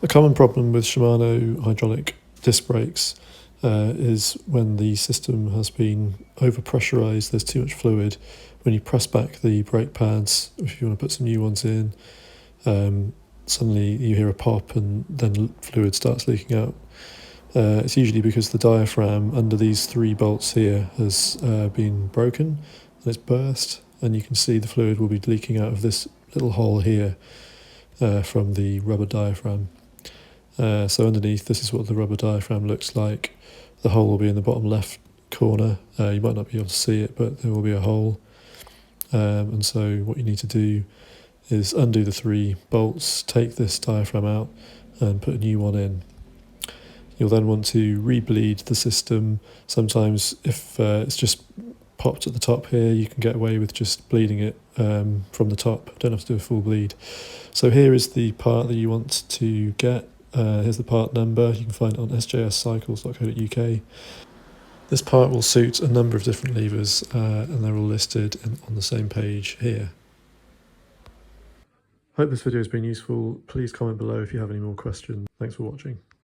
A common problem with Shimano hydraulic disc brakes is when the system has been overpressurized, there's too much fluid. When you press back the brake pads, if you want to put some new ones in, suddenly you hear a pop and then fluid starts leaking out. It's usually because the diaphragm under these 3 bolts here has been broken and it's burst, and you can see the fluid will be leaking out of this little hole here from the rubber diaphragm. So underneath, this is what the rubber diaphragm looks like. The hole will be in the bottom left corner. You might not be able to see it, but there will be a hole. And so what you need to do is undo the 3 bolts, take this diaphragm out and put a new one in. You'll then want to re-bleed the system. Sometimes if it's just popped at the top here, you can get away with just bleeding it from the top. Don't have to do a full bleed. So here is the part that you want to get. Here's the part number. You can find it on sjscycles.co.uk. This part will suit a number of different levers and they're all listed on the same page here. Hope this video has been useful. Please comment below if you have any more questions. Thanks for watching.